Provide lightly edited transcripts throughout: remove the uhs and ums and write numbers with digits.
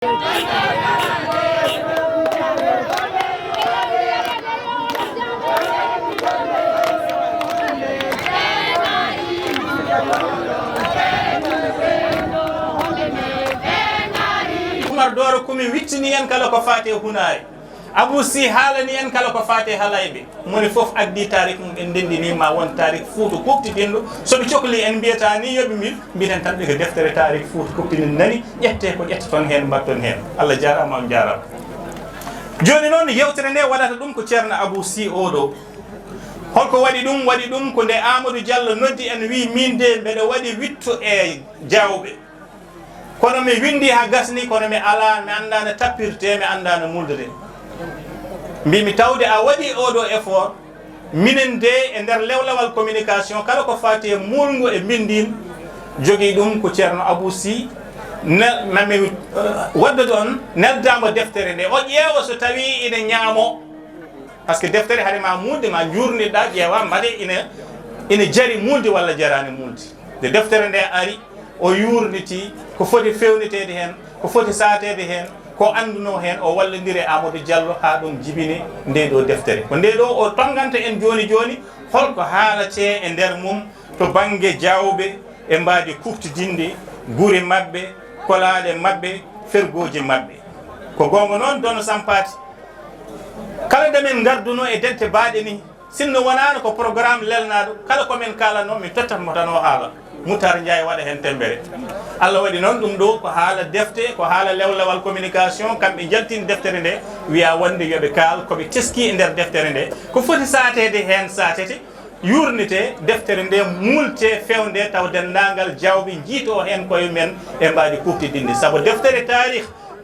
Doro kumi wittini en kala ko faate hunaare Abou si haalani en kala ko faate halaybe moni fof addi tarik mum en dendini ma won tarik fuuto kuptidinɗo soɓe cohli en mbiyata ni yoɓe min mbiten tan ɓe ko deftere tarik fuuto kuptini nani ƴette ko ƴetta toon hen mbatton hen Allah jarama on jarama joni noon yewtere nde waɗata ɗum ko ceerno Abou si oɗo holko waɗi ɗum ko nde Amadou Diallo noddi en wi min de mbeɗa waɗi witto e Diawbe kono mi windi ha gasni kono mi ala mi anda no tappirte mi anda no muldete mbimi tawde a waɗi oɗo effort minen de e nder lewlawal communication kala ko fati e mulngu e mbindin jogui ɗum ko ceerno Abou si mami wadde ɗon neldamo deftere nde o ƴeewa so tawi ina ñaamo par ce que deftere haade ma mulde ma jurniɗa ƴeewa mbaɗe ina jari mulde walla jarani mulde nde deftere nde ari o yurniti ko foti fewnitede hen ko foti satede hen ko anduno hen o wallodiri Amadou Diallo ha ɗum jibini nde ɗo deftere ko nde ɗo o tonganta en joni holko haalate e nder mum to banggue Diawbe e mbadi kuftidinde guure mabɓe kolaɗe mabɓe fergoji mabɓe ko gonga noon dono sampati kala de min garduno e dente baɗe ni sinno wonano ko programme lelnaɗo kala komin kalano min tottatmo tan o haala Moutar Ndiaye waɗa hen tembere Allah waɗi noon ɗum ɗo ko haala defte ko haala lewlawal communication kamɓe jaltini deftere nde wiya wonde yoɓe kaal koɓe teski e nder deftere nde ko foti satede hen satete yurnite deftere nde multe fewde taw dendagal Diawbe jiito hen koye men e mbaɗi kuftidinde saabu deftere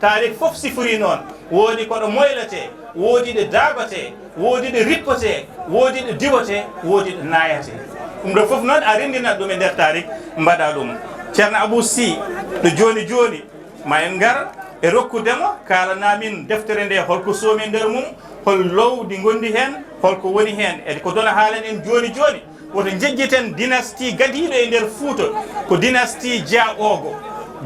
Taarikh fof sifori noon woodi koɗo moylete woodi ɗo daabate woodi ɗo rippote woodi ɗo diwote woodi ɗo nayate ɗum ɗo fof noon a rendinat ɗum e nder Taarikh mbaɗa ɗum ceerno Abou si ɗo joni ma en gar e rokkudemo kalanamin deftere nde holko soomi nder mum hol lowdi gondi hen holko woni hen e ko dona haalen en joni woto jejjiten dynastie gadiɗo e nder Fouta ko dynastie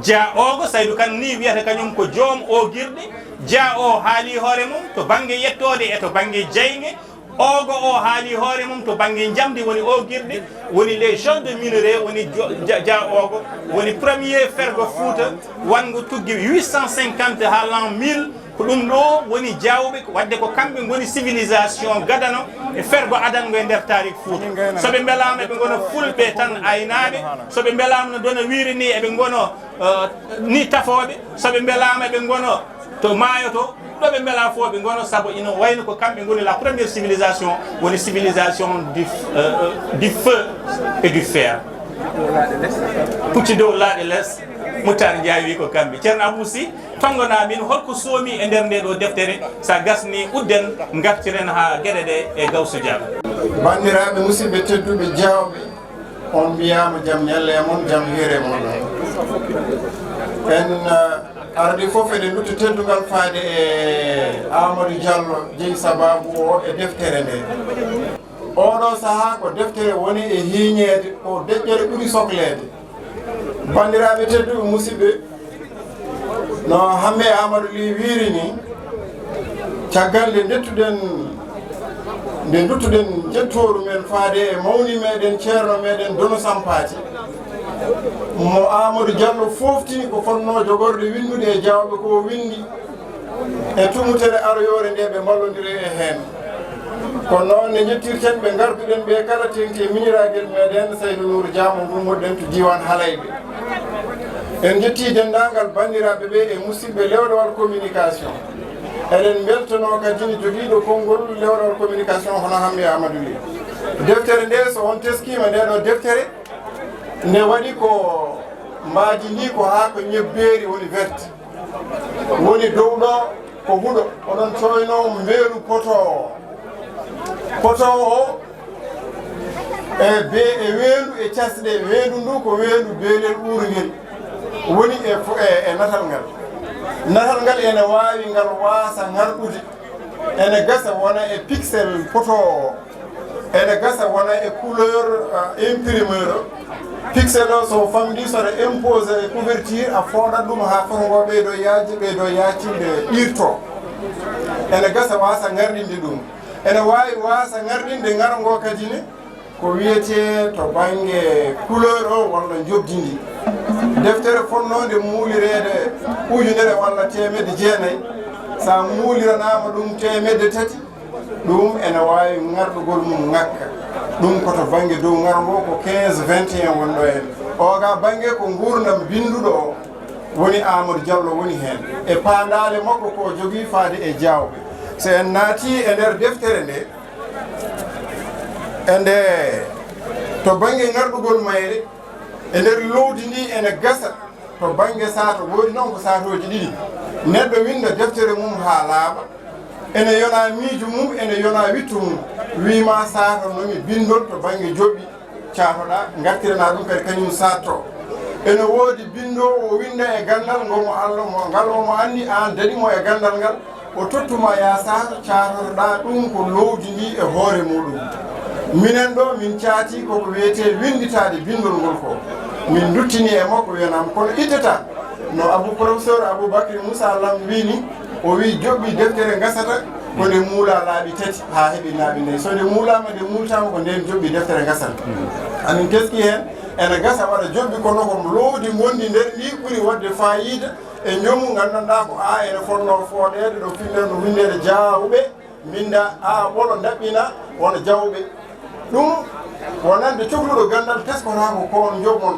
Dia Ogo Saydou Kane ni wiyata kañum ko joom o guirɗi Dia o haali hoore mum to banggue yettode e to banggue jaygue Ogo o haali hoore mum to banggue jamdi woni o guirɗi woni les gens de minerai woni Dia Ogo woni premier fergo Fouta wango tuggi 850 ha l'an 1000 ko ɗum ɗo woni Diawbe wadde ko kamɓe goni civilisation gadano e fergo adango e nder Taarikh Fouta soɓe beelama eɓe gono fulɓe tan aynaɓe soɓe beelama no dona wiiri ni eɓe gono ni tafoɓe soɓe beelama eɓe gono to maayo to ɗo ɓe beela fo ɓe gono saabu ina wayno ko kamɓe goni la première civilisation woni civilisation du feu et du fer pucci dow laaɗe less Moutar Ndiaye wi ko kamɓe ceerno Abou si tongona min holko soomi e nder nde ɗo deftere sa gasni udden gartiren ha gueɗe ɗe e Gawsu Dia bandiraɓe musidɓe tedduɓe Diawbe on mbiyama jaam ñalle e moon jaam hiire moon en arde foof eɗen dutto teddugal faade e Amadou Diallo jeeyi sababu o e deftere nde oɗo saaha ko deftere woni e hiiñede ko deƴƴere ɓuuri sohlede bandiraɓe tedduɓe musidɓe no hamme Amadou Ly wiiri ni caggal nde duttuɗen jettoru men faade e mawni meɗen ceerno meɗen Dono Sampati mo Amadou Diallo foftini ko fonno jogorde windude e Diawbe ko windi e tumutere aroyore nde ɓe mballodiri e hen kono noon ne jettirten ɓe garduɗen ɓe kala tengti e miñiraguel meɗen Saydou Nour Dia mo gummoɗen to diwan Halayɓe en jetti dendagal bandiraɓe ɓe e musidɓe lewɗowal communication eɗen beltono kadini joguiɗo konngol lewɗowal communication hono hamme Amadou Ly deftere nde so on teskima nde ɗo deftere nde waɗi ko mbaji ndi ko ha ko ñebberi woni verte woni dow ɗo ko huuɗo oɗon coyno mbeelu potowo e weelu e casɗe weelu ndu ko weelu beelel ɓuurngel woni e natal ngal ene wawi ngal waasa ngarɗude ene gasa wona e pixel potowo ene gasa wona e couleur imprimeur pixel o so famdi soɗa imposé e couverture a fooɗat ɗum ha fongo ɓeyɗo yaaji ɓeyɗo yaacinde ɗirto ene gasa wasa gardinde ɗum ene wawi wasa gardinde ngarango kadi ne ko wiyete to banggue couleur o walla jobdindi deftere fonnode muulirede ujunere walla temedde jeenayyi sa muuliranama ɗum temedde tati ɗum ene wawi garɗugol mum ngakka ɗum koto banggue dow ngarango ko 15 21 wonɗo hen oga banggue ko gurdam binduɗo o woni Amadou Diallo woni hen e pandale makko ko jogui faade e Diawbe so en naati e nder deftere nde e nde to banggue garɗugol mayre e nder lowdi ndi ene gasa to banggue sato woodi noon ko satoji ɗiɗi neɗɗo winda deftere mum ha laaɓa ene yona miijo mum ene yona wittu mum wima sato nomi bindol to banggue joɓɓi catoɗa gartirana ɗum kadi kañum satto ene woodi bindo o winda e gandal ngomo Allah mo ngal omo andi an daɗimo e gandal ngal o tottuma ya sato catotoɗa ɗum ko lowdi ndi e hoore muɗum minen ɗo min caati koko wiyete winditade bindol ngol ko min duttini e makko wiyanam kono ittata no Abou professeur Aboubacry Moussa Lam wini o wi joɓɓi deftere gasata ko nde muula laaɓi tati ha heeɓi laaɓi nayyi so nde muulama nde multama ko nden joɓɓi deftere gasata amin keski hen ene gasa waɗa joɓɓi kono ko lowdi gondi nder ndi ɓuuri wadde fayida e ñomu gandanɗa ko a ene fonno fooɗede ɗo finɗen no windede Diawbe minda a ɓolo daɓɓina wona Diawbe ɗum wonande cohluɗo gandal teskotako ko on joɓon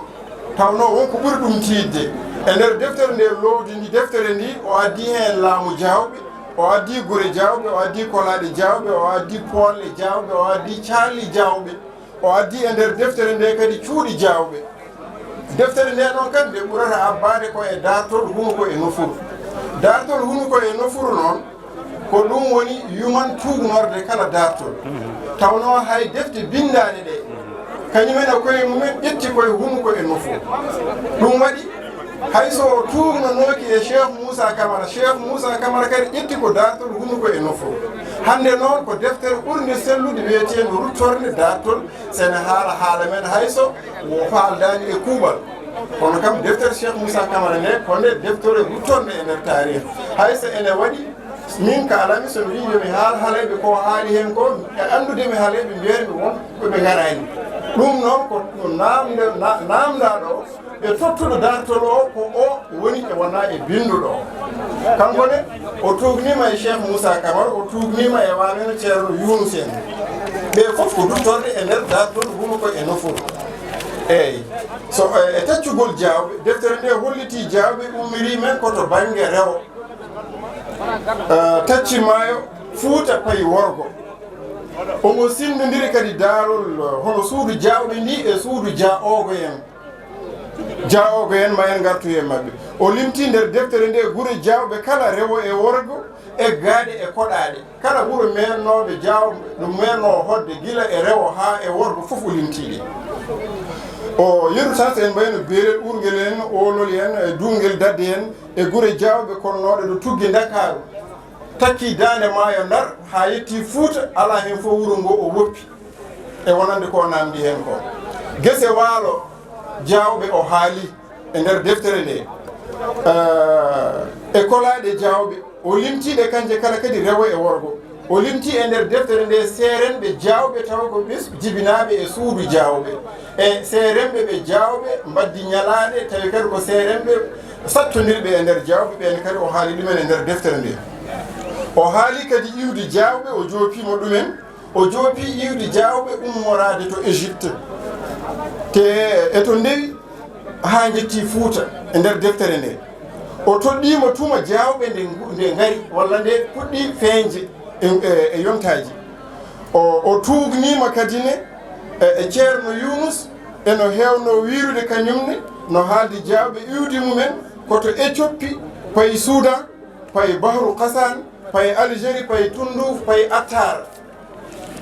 tawno wonko ɓuuri ɗum tiidde e nder deftere nde lowdi ndi deftere ndi o addi hen laamu Diawbe o addi gure Diawbe o addi kolaɗe Diawbe o addi polle Diawbe o addi caali Diawbe o addi e nder deftere nde kadi cuuɗi Diawbe deftere nde noon kadi nde ɓurata abbade ko e dartol hunuko e nofuru dartol hunuko e nofuru noon ko ɗum woni yuman tugnorde kala dartol tawno hay defte bindaɗe ɗe kañumene koye mumen ƴetti koye hunuko e nofuru ɗum waɗi hayso tugnanoki e Cheikh Moussa Camara kadi ƴetti ko dartol hunuko e nofuru hande noon ko deftere ɓurde sellude wiyeteno ruttorde dartol sene haala men hayso faaldani e kuuɓal kono kam deftere Cheikh Moussa Camara nde ko nde deftere ruttorde e nder taarikh hayso ene waɗi min ka alami somi wi yomi haal haaleɓe ko haali hen ko e andudemi haaleɓe mbiyatmi won koɓe garani ɗum noon ko namdaɗo e tottuɗo dartol o ko o woni e wona e binduɗo o kanko ne o tugnima e Cheikh Moussa Camara o tugnima e wameno ceerno Younus en ɓe foof ko duttorde e nder dartol hunuko e nofuru eyyi so e taccugol Diawbe deftere nde holliti Diawbe ummiri men koto banggue rewo tacci maayo Fuuta payi worgo omo sindodiri kadi daarol hono suudu Diawɓe ndi e suudu Diawogo en ma en gartu e mabɓe o limti nder deftere nde gure Diawɓe kala rewo e worgo e gaaɗe e koɗaɗe kala ɓuuro mernoɓe Diawɓe ɗum merno hodde gila e rewo ha e worgo fof o limtiɗe o yeru tan so en mbayno beerel ɓurguel en olol en e dungel dadde en e gure Diawɓe konnoɗe ɗo tugge Dakaru takki dande maayo Ndar ha yetti Fuuta ala hen fof wuro ngo o woppi e wonande ko namdi hen ko gese waalo Diawɓe o haali e nder deftere nde e kolaɗe Diawɓe o limtiɗe kanje kala kadi rewo e worgo o limti e nder deftere nde seerenɓe Diawɓe taw ko ɓes jibinaɓe e suudu Diawɓe e seerenɓe ɓe Diawɓe mbaddi ñalaɗe tawi kadi ko seerenɓe sattodirɓe e nder Diawɓe ɓen kadi o haali ɗumen e nder deftere nde o haali kadi iwde Diawɓe o joopimo ɗumen o joopi iwde Diawɓe ummorade to Égypte te eto ndewi ha jetti Fuuta e nder deftere nde o toɗɗimo tuma Diawɓe nde ngari walla nde puɗɗi feeñde e yontaji o tugnima kadi ne e ceerno Younus eno hewno wirude kañumne no haaldi Diawɓe iwdi mumen koto Éthiopie payi Soudan payi Bahru Kassan payi Algérie payi Tundouf payi Attar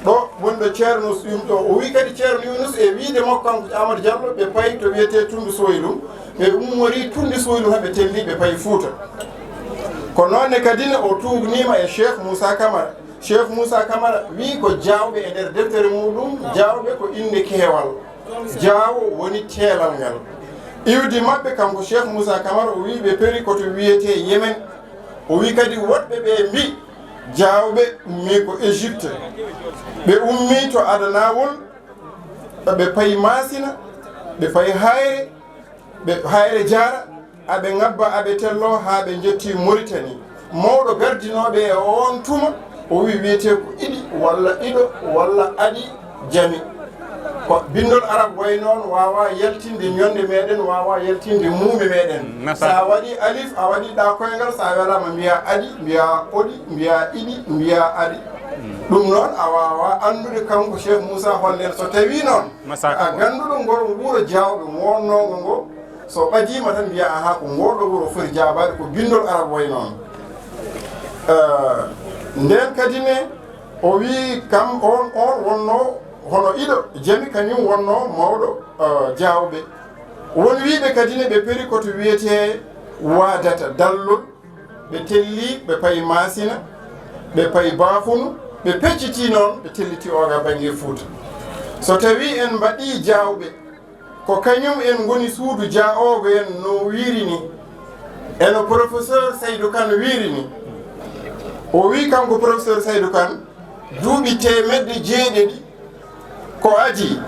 ɗo wonɗo ceerno ɗo o wi kadi ceerno Younus e wiide makko kanko Amadou Diallo ɓe payi to wiyete Tundu Soylum ɓe ummori Tundu Soylum haɓe telli ɓe payi Fuuta ko noonne kadi ne o tugnima e Cheikh Moussa Camara Cheikh Moussa Camara wi ko Diawbe e nder deftere muɗum Diawbe ko inde keewal Diawo woni teelal ngal iwdi maɓɓe kanko Cheikh Moussa Camara o wi ɓe peri koto wiyete Yemen o wi kadi woɗɓe ɓe mbi Diawɓe ummi ko Égypte ɓe ummi to Adanawol ɓe payi Masina ɓe payi Hayre ɓe Hayre Diara aɓe ngabba aɓe tello ha ɓe jetti Mauritanie mawɗo gardinoɓe e on tuma o wi wiyete ko iɗi walla ɗiɗo walla aɗi jami ko bindol arab way noon wawa yaltinde ñonde meɗen wawa yaltinde muume meɗen sa waɗi alif a waɗi ɗa koyngal sa welama mbiya aɗi mbiya oɗi mbiya iɗi mbiya aɗi ɗum noon a wawa andude kanko Cheikh Moussa hollen so tawi noon a ganduɗo ngol wuuro Diawɓe wonnogo ngo so ɓadima tan mbiya aha ko ngoɗo wuuro foti jabade ko bindol arab way noon nden kadi ne o wi kam on wonno hono iɗo jami kañum wonno mawɗo Diawɓe won wiɓe kadi ne ɓe peri koto wiyete wadata dallol ɓe telli ɓe payi Masina ɓe payi Bafunu ɓe pecciti noon ɓe telliti oga banggue Fouta so tawi en mbaɗi Diawɓe ko kañum en goni suudu Dia ogo en no wiiri ni eno professeur Saydou Kane wiiri ni o wi kanko professeur Saydou Kane duuɓi temedde 9 ko adi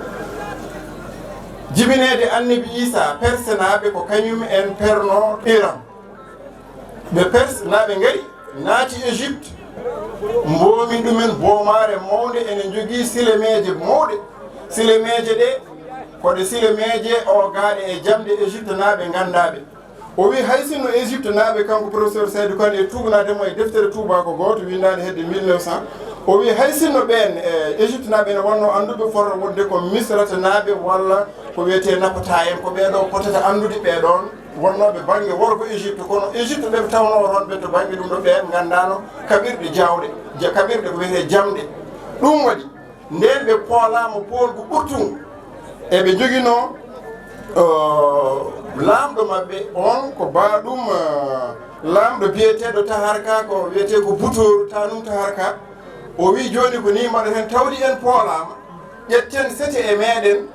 jibinede annabi Isa persenaɓe ko kañum en perno Iran ɓe perse naɓe gari naati Égypte mbomi ɗumen boomare mawde ene jogui silemeje mawɗe silemeje ɗe koɗe silemeje o gaaɗe e jamde Égypte naɓe gandaɓe o wi hay sinno Égypte naɓe kanko professeur Saydou Kane e tuganademo e deftere Touba ko goto windade hedde 1900 o wi hay sinno ɓen Égypte naɓe ne wonno anduɓe forno wonde ko misrata naɓe walla ko wiyete napata en ko ɓeɗo potata andude ɓeɗon wonnoɓe banggue worko Égypte kono Égypte ɓe tawno ronɓe to banggue ɗum ɗo ɓen gandano kaɓirɗe jawɗe kaɓirɗe ko wiyete jamɗe ɗum waɗi nden ɓe poolama poolgu ɓurtum eɓe joguino lamɗo mabɓe on ko baɗum lamɗo biyeteɗo Taarikh ko wiyete ko butoru tanum Taarikh o wi joni ko ni maɗa hen tawdi en poolama ƴetten sete e meɗen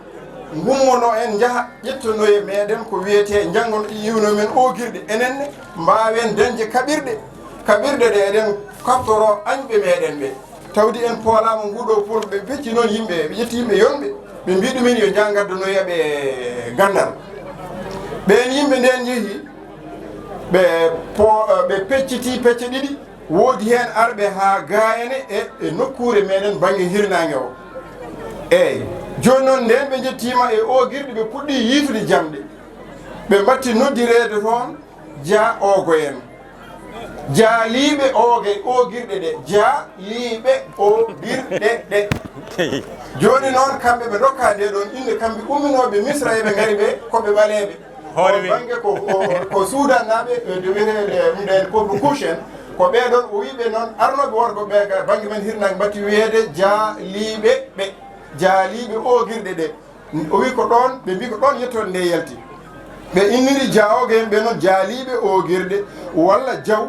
gummono en jaaha ƴettono e meɗen ko wiyete janggon yiwno men ogirɗe enenne mbawen dañde kaɓirɗe ɗe eɗen kaftoro añɓe meɗen ɓe tawdi en poolama nguɗo pol ɓe pecci noon yimɓe ɓe ƴetti yimɓe yonɓe ɓe mbi ɗumen yo jangaddonoyaɓe gandal ɓen yimɓe nden jeehi ɓe pecciti pecce ɗiɗi woodi hen arɓe ha gaayene e nokkure meɗen banggue hirnangue o eyyi joni noon nden ɓe jettima e ogirɗe ɓe puɗɗi yiitude jamɗe ɓe mbatti noddirede toon Dia ogo en jaaliɓe ogirɗe ɗe jaaliɓe ogirɗe ɗe joni noon kamɓe ɓe dokka nde ɗon inde kamɓe umminoɓe Misra eɓe gari ɓe koɓe ɓaleɓe banggue ko suudannaɓe de wiyete ɗumɗen peuple couche en ko ɓeɗon o wiɓe noon arnoɓe worko ɓe banggue men hirnangue mbatti wiyede jaaliɓe ɓe jaaliɓe ogirɗe ɗe o wi ko ɗon ɓe mbi ko ɗon yettode nde yalti ɓe inniri Dia ogo en ɓe noon jaaliɓe ogirɗe walla Diaw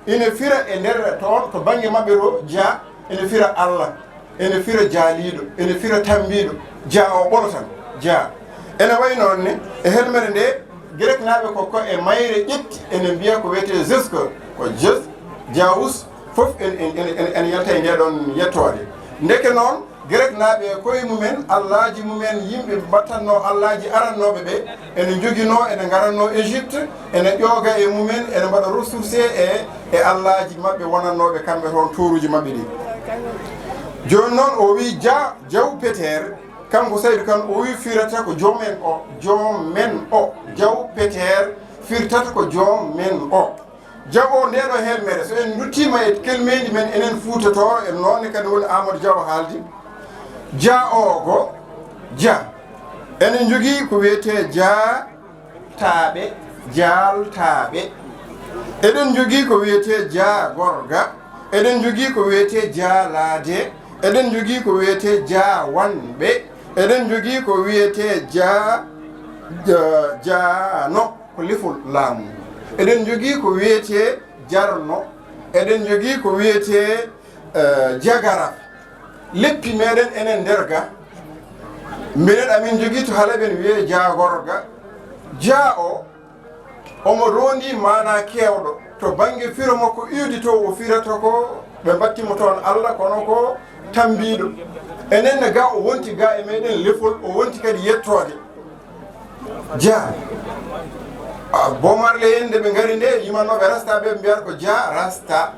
ina fira e nder toon to banggue mabɓe to Dia ene fira Allah ene fira jaaliɗo ene fira tambiɗo Dia o ɓolo tan Dia ene way noon ne e helmere nde grec naɓe ko e mayre ƴetti ene mbiya ko wiyete Zesko ko Jes Diawus foof en yalta e ndeɗon yettode ndeke noon grec naɓe koye mumen allaji mumen yimɓe mbattanno allaji arannoɓe ɓe ene joguino ene garanno Égypte ene ƴooga e mumen ene mbaɗa ressourcé e allaji mabɓe wonannoɓe kamɓe toon toruji mabɓe ɗi joni noon o wi Diaw Péter kanko Saydou Kane o wi firata ko jomen o Diaw Péter firtata ko jomen o Diaw o ndeɗo helmere so en duttima e kelmeji men enen Fuutatoro en noonne kadi woni Amadou Diaw haaldi Dia ogo Dia enen jogui ko wiyete Diataɓe Dialtaɓe eɗen jogui ko wiyete Dia Gorga eɗen jogui ko wiyete Dialade eɗen jogui ko wiyete Diawanɓe eɗen jogui ko wiyete Diano ko lifol laamu eɗen jogui ko wiyete Jarno eɗen jogui ko wiyete jagara leppi meɗen enen nder ga minen amin jogui to haalaɓen wiye jagorga jaa o omo rondi mana kewɗo to banggue firo makko iwdi to o firata ko ɓe battimo toon Allah kono ko tambiɗo enenne ga o wonti ga e meɗen lefol o wonti kadi yettode jaa bomarle yende ɓe gari nde yimannoɓe rasta ɓe mbiyata ko jaa rasta